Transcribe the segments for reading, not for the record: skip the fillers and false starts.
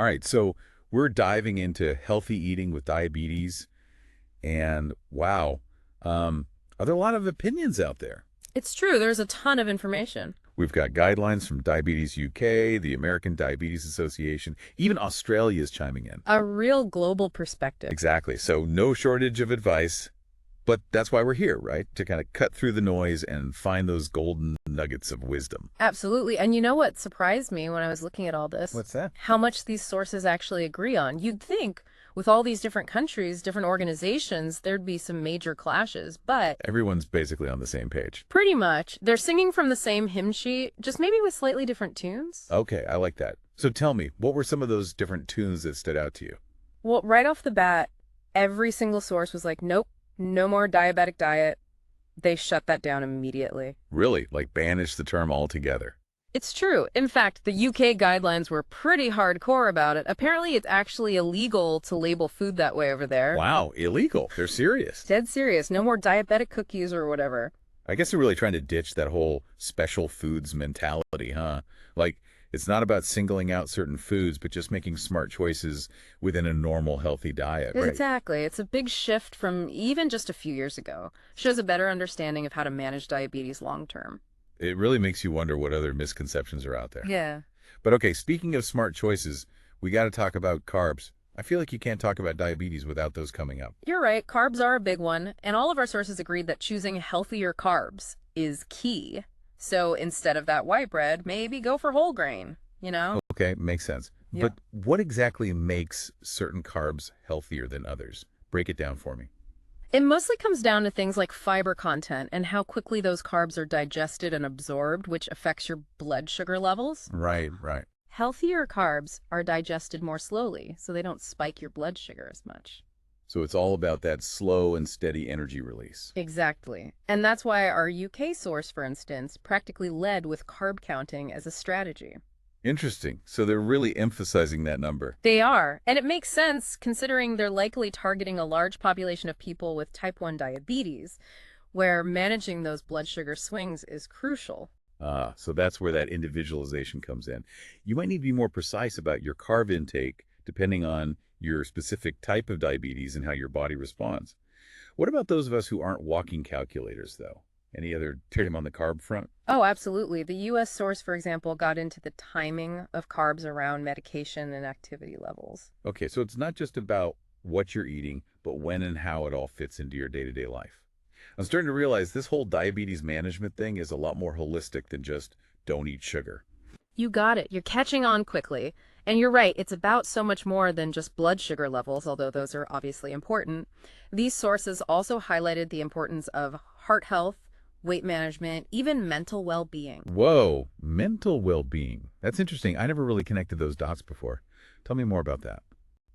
All right, so we're diving into healthy eating with diabetes, and wow, are there a lot of opinions out there? It's true, there's a ton of information. We've got guidelines from Diabetes UK, the American Diabetes Association, even Australia is chiming in. A real global perspective. Exactly. So no shortage of advice, but that's why we're here, right? To kind of cut through the noise and find those golden nuggets of wisdom. Absolutely. And you know what surprised me when I was looking at all this? What's that? How much these sources actually agree on. You'd think with all these different countries, different organizations, there'd be some major clashes, but Everyone's basically on the same page. pretty much they're singing from the same hymn sheet, just maybe with slightly different tunes. Okay, I like that. So tell me, what were some of those different tunes that stood out to you? Well, right off the bat, every single source was like, nope, no more diabetic diet. They shut that down immediately. Really, like banish the term altogether. It's true. In fact, the UK guidelines were pretty hardcore about it. Apparently, it's actually illegal to label food that way over there. Wow, illegal. They're serious. Dead serious. No more diabetic cookies or whatever. I guess they're really trying to ditch that whole special foods mentality, huh? Like, it's not about singling out certain foods, but just making smart choices within a normal, healthy diet, right? Exactly. It's a big shift from even just a few years ago. Shows a better understanding of how to manage diabetes long term. It really makes you wonder what other misconceptions are out there. Yeah. But okay, speaking of smart choices, we got to talk about carbs. I feel like you can't talk about diabetes without those coming up. You're right. Carbs are a big one, and all of our sources agreed that choosing healthier carbs is key. So instead of that white bread, maybe go for whole grain, you know? Okay, makes sense. Yeah. But what exactly makes certain carbs healthier than others? Break it down for me. It mostly comes down to things like fiber content and how quickly those carbs are digested and absorbed, which affects your blood sugar levels. Right, right. Healthier carbs are digested more slowly, so they don't spike your blood sugar as much. So it's all about that slow and steady energy release. Exactly. And that's why our UK source, for instance, practically led with carb counting as a strategy. Interesting. So they're really emphasizing that number. They are, and it makes sense considering they're likely targeting a large population of people with type 1 diabetes, where managing those blood sugar swings is crucial. So that's where that individualization comes in. You might need to be more precise about your carb intake depending on your specific type of diabetes and how your body responds. What about those of us who aren't walking calculators, though? Any other tip on the carb front? Oh, absolutely. The US source, for example, got into the timing of carbs around medication and activity levels. Okay, so it's not just about what you're eating, but when and how it all fits into your day-to-day life. I'm starting to realize this whole diabetes management thing is a lot more holistic than just don't eat sugar. You got it. You're catching on quickly. And you're right, it's about so much more than just blood sugar levels, although those are obviously important. These sources also highlighted the importance of heart health, weight management, even mental well-being. Whoa, mental well-being. That's interesting. I never really connected those dots before. Tell me more about that.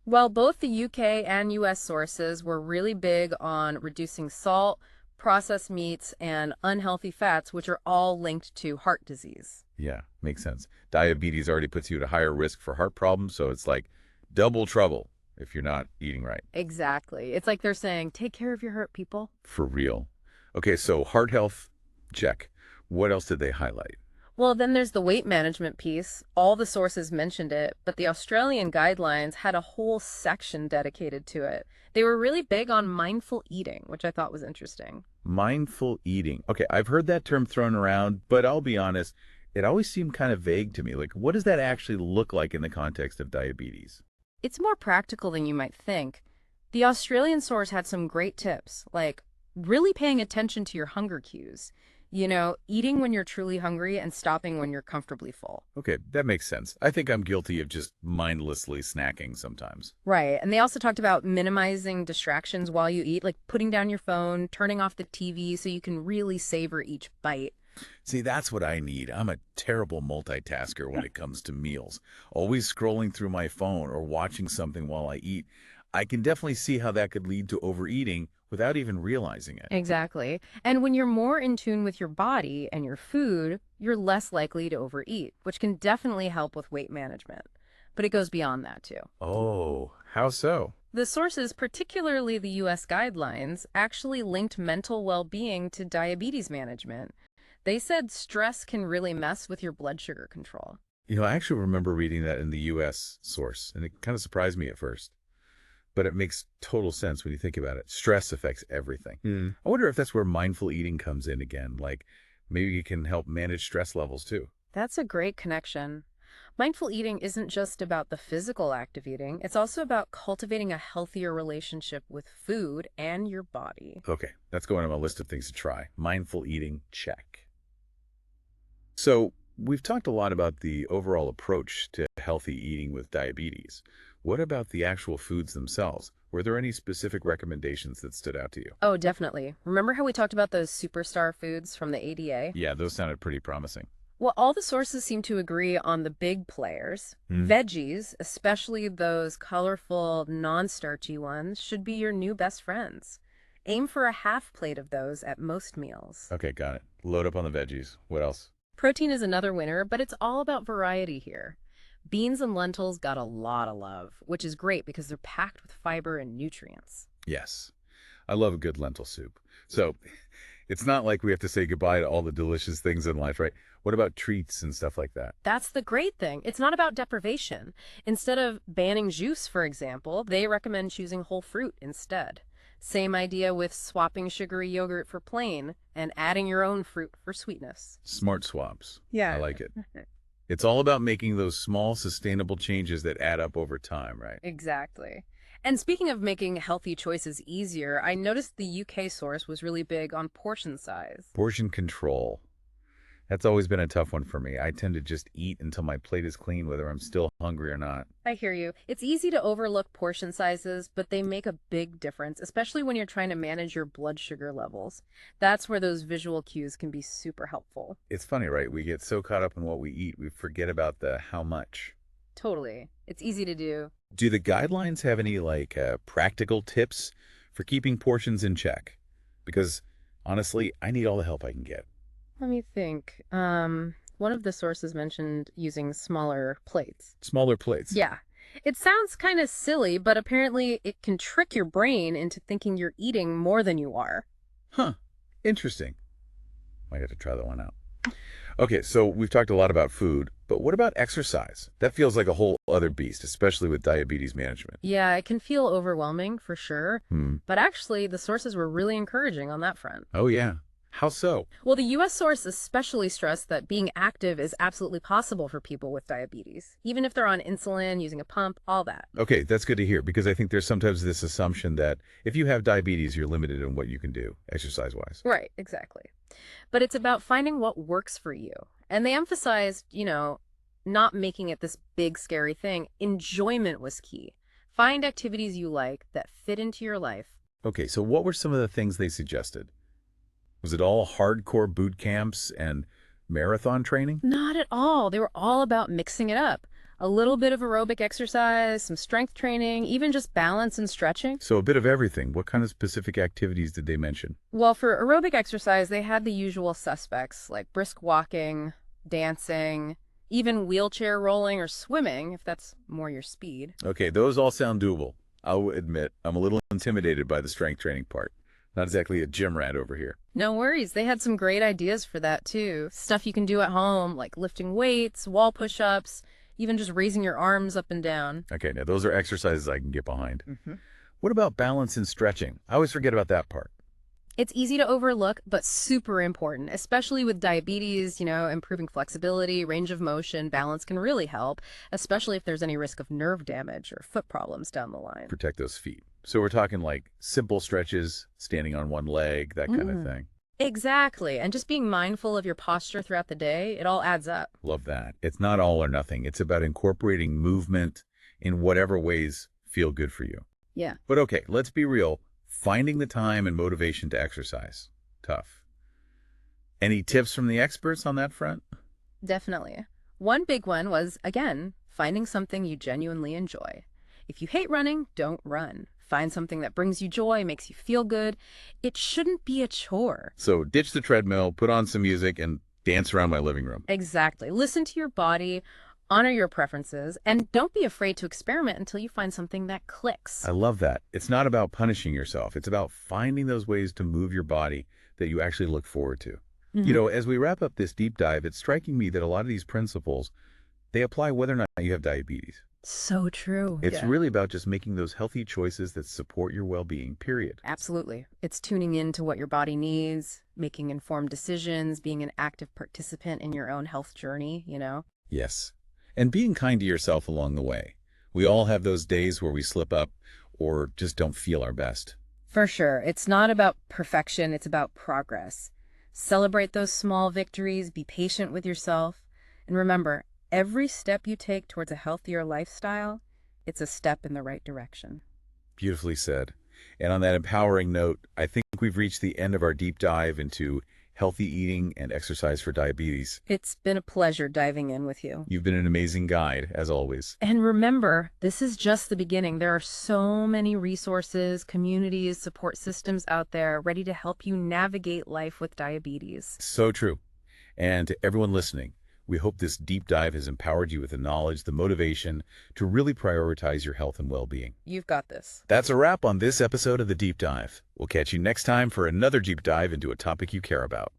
Well, both the UK and US sources were really big on reducing salt, processed meats, and unhealthy fats, which are all linked to heart disease. Yeah, makes sense. Diabetes already puts you at a higher risk for heart problems, so it's like double trouble if you're not eating right. Exactly. It's like they're saying, take care of your heart, people. For real. Okay, so heart health, check. What else did they highlight? Well, then there's the weight management piece. All the sources mentioned it, but the Australian guidelines had a whole section dedicated to it. They were really big on mindful eating, which I thought was interesting. Mindful eating. Okay, I've heard that term thrown around, but I'll be honest, it always seemed kind of vague to me. Like, what does that actually look like in the context of diabetes? It's more practical than you might think. The Australian source had some great tips, like really paying attention to your hunger cues. You know, eating when you're truly hungry and stopping when you're comfortably full. Okay, that makes sense. I think I'm guilty of just mindlessly snacking sometimes. Right. And they also talked about minimizing distractions while you eat, like putting down your phone, turning off the TV so you can really savor each bite. See, that's what I need. I'm a terrible multitasker when it comes to meals. Always scrolling through my phone or watching something while I eat. I can definitely see how that could lead to overeating without even realizing it. Exactly. And when you're more in tune with your body and your food, you're less likely to overeat, which can definitely help with weight management. But it goes beyond that too. Oh, how so? The sources, particularly the US guidelines, actually linked mental well-being to diabetes management. They said stress can really mess with your blood sugar control. I actually remember reading that in the U.S. source, and it kind of surprised me at first. But it makes total sense when you think about it. Stress affects everything. I wonder if that's where mindful eating comes in again. Like maybe it can help manage stress levels too. That's a great connection. Mindful eating isn't just about the physical act of eating, it's also about cultivating a healthier relationship with food and your body. Okay, that's going on my list of things to try. Mindful eating, check. So we've talked a lot about the overall approach to healthy eating with diabetes. What about the actual foods themselves? Were there any specific recommendations that stood out to you? Oh, definitely. Remember how we talked about those superstar foods from the ADA? Yeah, those sounded pretty promising. Well, all the sources seem to agree on the big players. Veggies, especially those colorful, non-starchy ones, should be your new best friends. Aim for a half plate of those at most meals. Okay, got it. Load up on the veggies. What else? Protein is another winner, but it's all about variety here. Beans and lentils got a lot of love, which is great because they're packed with fiber and nutrients. Yes, I love a good lentil soup. So it's not like we have to say goodbye to all the delicious things in life, right? What about treats and stuff like that? That's the great thing. It's not about deprivation. Instead of banning juice, for example, they recommend choosing whole fruit instead. Same idea with swapping sugary yogurt for plain and adding your own fruit for sweetness. Smart swaps. Yeah. I like it. It's all about making those small, sustainable changes that add up over time, right? Exactly. And speaking of making healthy choices easier, I noticed the UK source was really big on portion size. Portion control. That's always been a tough one for me. I tend to just eat until my plate is clean, whether I'm still hungry or not. I hear you. It's easy to overlook portion sizes, but they make a big difference, especially when you're trying to manage your blood sugar levels. That's where those visual cues can be super helpful. It's funny, right? We get so caught up in what we eat, we forget about the how much. Totally. It's easy to do. Do the guidelines have any practical tips for keeping portions in check? Because honestly, I need all the help I can get. Let me think. One of the sources mentioned using smaller plates. Smaller plates. Yeah. It sounds kind of silly, but apparently it can trick your brain into thinking you're eating more than you are. Huh. Interesting. Might have to try that one out. Okay, so we've talked a lot about food, but what about exercise? That feels like a whole other beast, especially with diabetes management. Yeah, it can feel overwhelming for sure, Hmm. but actually the sources were really encouraging on that front. Oh, yeah. How so? Well, the US source especially stressed that being active is absolutely possible for people with diabetes, even if they're on insulin, using a pump, all that. Okay, that's good to hear because I think there's sometimes this assumption that if you have diabetes, you're limited in what you can do exercise-wise. Right, exactly. But it's about finding what works for you. And they emphasized, not making it this big, scary thing. Enjoyment was key. Find activities you like that fit into your life. Okay, so what were some of the things they suggested? Was it all hardcore boot camps and marathon training? Not at all. They were all about mixing it up. A little bit of aerobic exercise, some strength training, even just balance and stretching. So a bit of everything. What kind of specific activities did they mention? Well, for aerobic exercise, they had the usual suspects like brisk walking, dancing, even wheelchair rolling or swimming, if that's more your speed. Okay, those all sound doable. I'll admit, I'm a little intimidated by the strength training part. Not exactly a gym rat over here. No worries. They had some great ideas for that, too. Stuff you can do at home, like lifting weights, wall push-ups, even just raising your arms up and down. Okay, now those are exercises I can get behind. What about balance and stretching? I always forget about that part. It's easy to overlook, but super important, especially with diabetes, improving flexibility, range of motion, balance can really help, especially if there's any risk of nerve damage or foot problems down the line. Protect those feet. So we're talking like simple stretches, standing on one leg, that kind of thing. Exactly. And just being mindful of your posture throughout the day, it all adds up. Love that. It's not all or nothing. It's about incorporating movement in whatever ways feel good for you. Yeah. But okay, let's be real. Finding the time and motivation to exercise. Tough. Any tips from the experts on that front? Definitely. One big one was, again, finding something you genuinely enjoy. If you hate running, don't run. Find something that brings you joy, makes you feel good. It shouldn't be a chore. So ditch the treadmill, put on some music, and dance around my living room. Exactly. Listen to your body, honor your preferences, and don't be afraid to experiment until you find something that clicks. I love that. It's not about punishing yourself. It's about finding those ways to move your body that you actually look forward to. As we wrap up this deep dive, it's striking me that a lot of these principles They apply whether or not you have diabetes. So true. It's Yeah. really about just making those healthy choices that support your well-being, period. Absolutely. It's tuning in to what your body needs, making informed decisions, being an active participant in your own health journey. Yes. And being kind to yourself along the way. We all have those days where we slip up or just don't feel our best. For sure. It's not about perfection, it's about progress. Celebrate those small victories, be patient with yourself, and remember, every step you take towards a healthier lifestyle, it's a step in the right direction. Beautifully said. And on that empowering note, I think we've reached the end of our deep dive into healthy eating and exercise for diabetes. It's been a pleasure diving in with you. You've been an amazing guide, as always. And remember, this is just the beginning. There are so many resources, communities, support systems out there ready to help you navigate life with diabetes. So true. And to everyone listening, we hope this deep dive has empowered you with the knowledge, the motivation to really prioritize your health and well-being. You've got this. That's a wrap on this episode of The Deep Dive. We'll catch you next time for another deep dive into a topic you care about.